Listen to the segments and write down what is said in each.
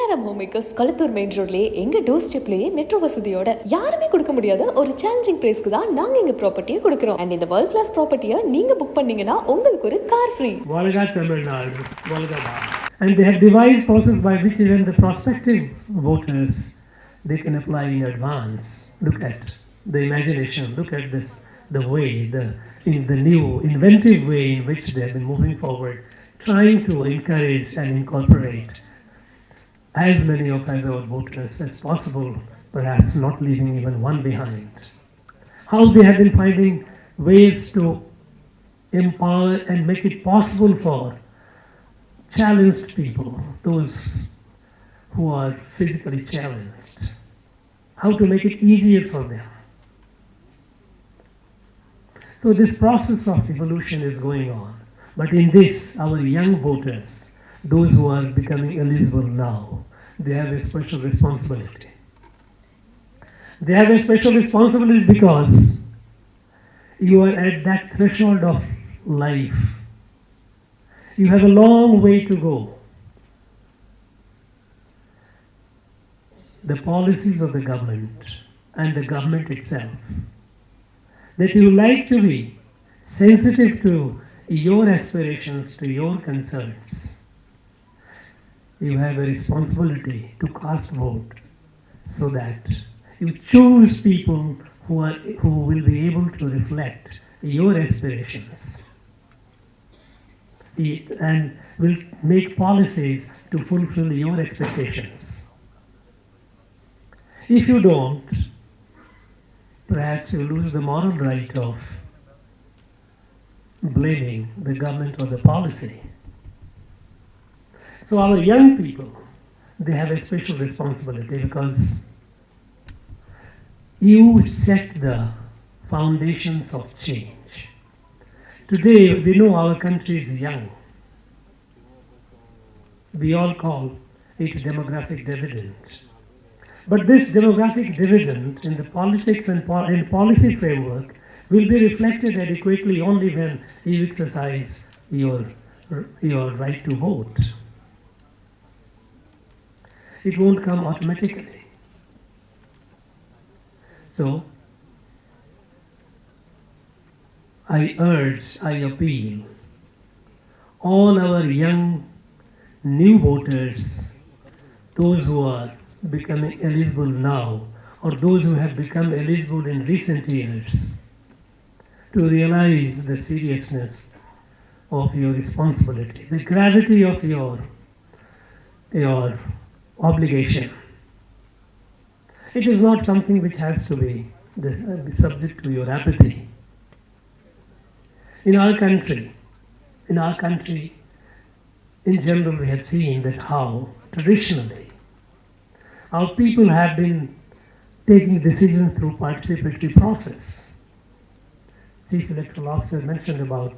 KRM Homemakers Kalathur Main Roadலயே எங்க door ஸ்டெப்லயே metro வசதியோட யாருமே கொடுக்க முடியாத ஒரு சேலஞ்சிங் பிரைஸ்க்கு தான் நாங்க எங்க ப்ராப்பர்ட்டியை கொடுக்கிறோம். அண்ட் இந்த வேர்ல்ட் கிளாஸ் ப்ராப்பர்ட்டியை நீங்க புக் பண்ணீங்கன்னா உங்களுக்கு ஒரு car free. Volga Tamilnadu, Volga Bar. And they have devised process by which even the prospective voters they can apply in advance. Look at the imagination. Look at this, the way, the new inventive way in which they have been moving forward, trying to encourage and incorporate as many of our voters as possible, perhaps not leaving even one behind. How they have been finding ways to empower and make it possible for challenged people, those who are physically challenged, how to make it easier for them. So this process of evolution is going on. But in this, our young voters, those who are becoming eligible now, they have a special responsibility. They have a special responsibility because you are at that threshold of life. You have a long way to go. The policies of the government and the government itself, that you like to be sensitive to your aspirations, to your concerns. You have a responsibility to cast vote so that you choose people who will be able to reflect your aspirations and will make policies to fulfill your expectations. If you don't, perhaps you lose the moral right of blaming the government or the policy. So our young people, they have a special responsibility because you set the foundations of change. Today, we know our country is young. We all call it demographic dividend. But this demographic dividend in the politics and policy framework will be reflected adequately only when you exercise your right to vote. It won't come automatically. So, I urge, I appeal, all our young new voters, those who are becoming eligible now, or those who have become eligible in recent years, to realize the seriousness of your responsibility, the gravity of your obligation. It is not something which has to be subject to your apathy. In our country, in general, we have seen that how traditionally our people have been taking decisions through participatory process. Chief Electoral Officer mentioned about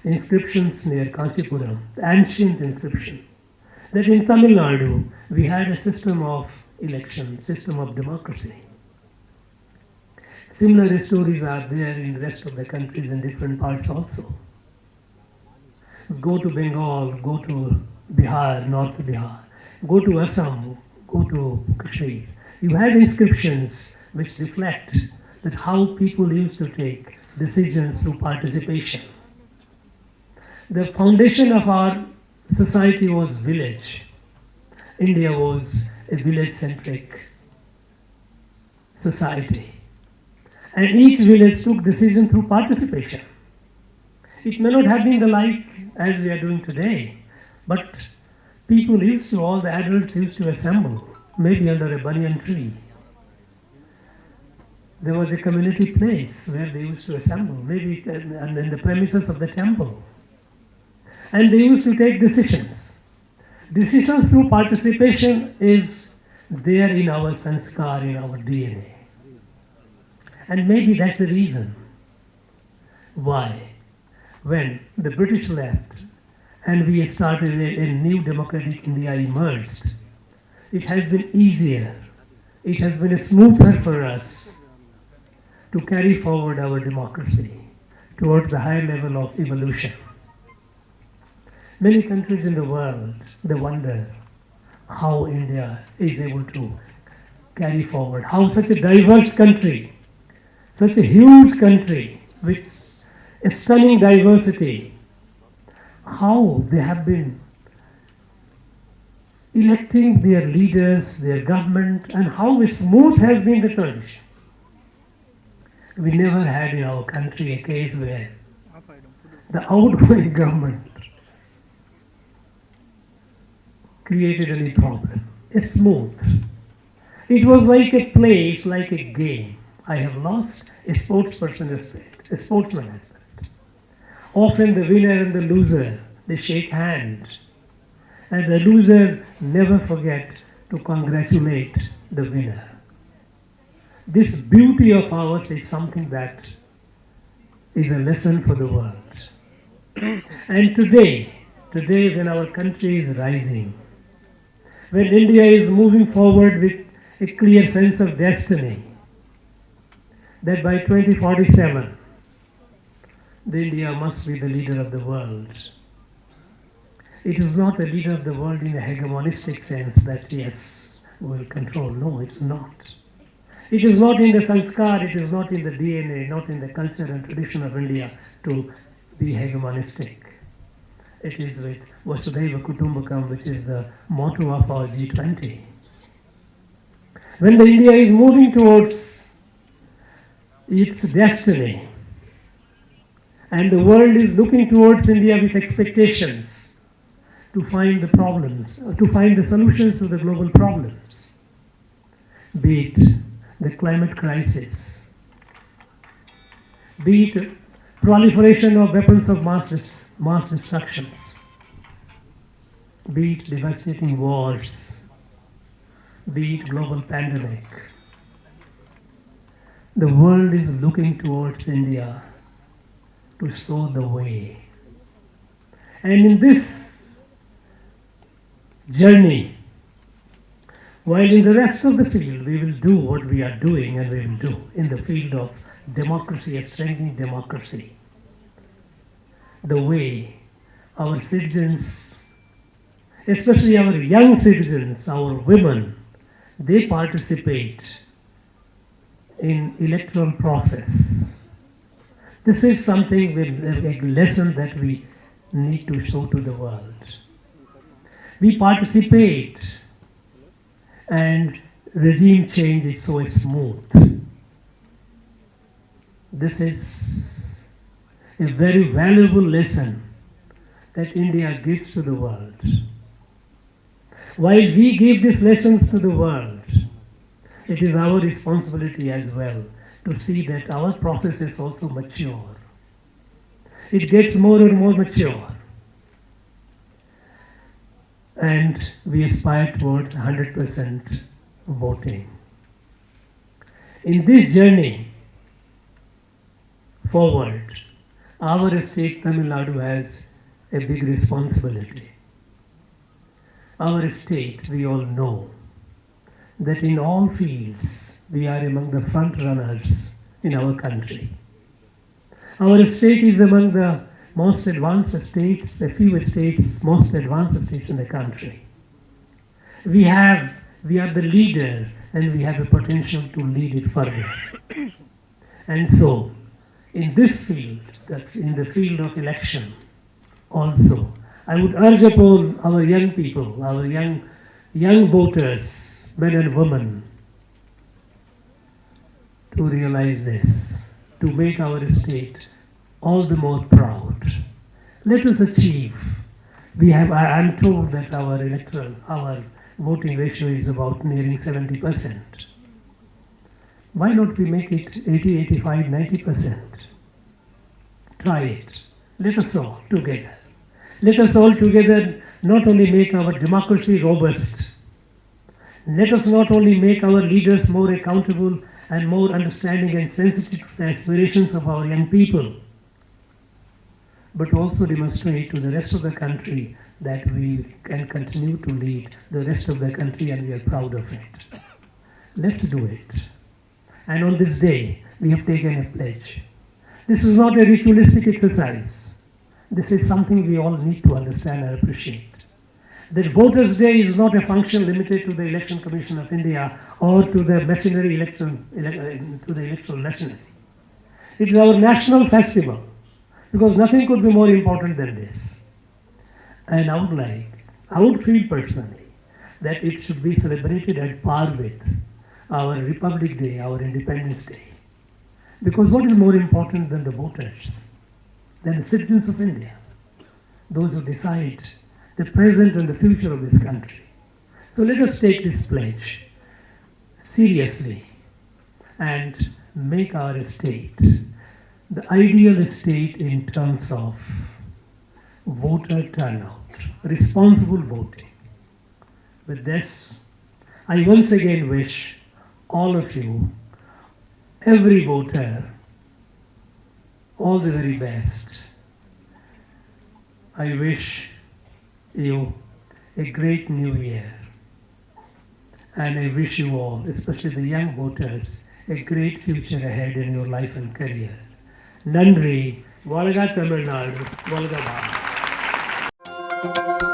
inscriptions near Kanchipuram, the ancient inscription, that in Tamil Nadu we had a system of election, system of democracy. Similar stories are there in the rest of the countries in different parts also. Go to Bengal, go to Bihar, North Bihar, go to Assam, go to Kashmir. You have inscriptions which reflect that how people used to take decisions through participation. The foundation of our society was village. India was a village-centric society. And each village took decision through participation. It may not have been the like as we are doing today, but people used to, all the adults used to assemble, maybe under a banyan tree. There was a community place where they used to assemble, maybe in the premises of the temple. And they used to take decisions. Decisions through participation is there in our sanskar, in our DNA. And maybe that's the reason why, when the British left and we started a new democratic India emerged, it has been easier, it has been smoother for us to carry forward our democracy towards the higher level of evolution. Many countries in the world, they wonder how India is able to carry forward, how such a diverse country, such a huge country with a stunning diversity, how they have been electing their leaders, their government, and how smooth has been the transition. We never had in our country a case where the outgoing government created any problem. It's smooth. It was like a play, it's like a game. I have lost a sportsperson aspect, a sportsman aspect. Often the winner and the loser, they shake hands. And the loser never forget to congratulate the winner. This beauty of ours is something that is a lesson for the world. And today when our country is rising, when India is moving forward with a clear sense of destiny, that by 2047, the India must be the leader of the world. It is not a leader of the world in a hegemonistic sense that yes, we will control. No, it's not. It is not in the sanskar, it is not in the DNA, not in the culture and tradition of India to be hegemonistic. It is with Vasudhaiva Kutumbakam, which is the motto of our G20. When the India is moving towards its destiny, and the world is looking towards India with expectations to find the problems, to find the solutions to the global problems, be it the climate crisis, be it proliferation of weapons of mass destructions, be it devastating wars, be it global pandemic. The world is looking towards India to show the way. And in this journey, while in the rest of the field we will do what we are doing and we will do in the field of democracy, strengthening democracy, the way our citizens, especially our young citizens, our women, they participate in electoral process. This is something, a lesson that we need to show to the world. We participate and regime change is so smooth. This is a very valuable lesson that India gives to the world. While we give these lessons to the world, it is our responsibility as well to see that our process is also mature. It gets more and more mature. And we aspire towards 100% voting. In this journey forward, our state Tamil Nadu has a big responsibility. Our state, we all know that in all fields we are among the front runners in our country. Our state is among the most advanced states, the few states, most advanced states in the country. We are the leader and we have a potential to lead it further. And so, in this field, in the field of election, also, I would urge upon our young people, our young voters, men and women, to realize this, to make our state all the more proud. Let us achieve. I am told that our voting ratio is about nearing 70%. Why not we make it 80, 85, 90%? Try it. Let us all together. Let us all together not only make our democracy robust, let us not only make our leaders more accountable and more understanding and sensitive to the aspirations of our young people, but also demonstrate to the rest of the country that we can continue to lead the rest of the country and we are proud of it. Let's do it. And on this day, we have taken a pledge. This is not a ritualistic exercise. This is something we all need to understand and appreciate. that Voters' Day is not a function limited to the Election Commission of India or to the machinery to the electoral machinery. It is our national festival because nothing could be more important than this. And I would feel personally that it should be celebrated at par with our Republic Day, our Independence Day. Because what is more important than the voters, than the citizens of India, those who decide the present and the future of this country? So let us take this pledge seriously and make our state the ideal state in terms of voter turnout, responsible voting. With this, I once again wish all of you, every voter, all the very best. I wish you a great new year. And I wish you all, especially the young voters, a great future ahead in your life and career. Nandri, Valga Tamil Nadu, Valga Bharat.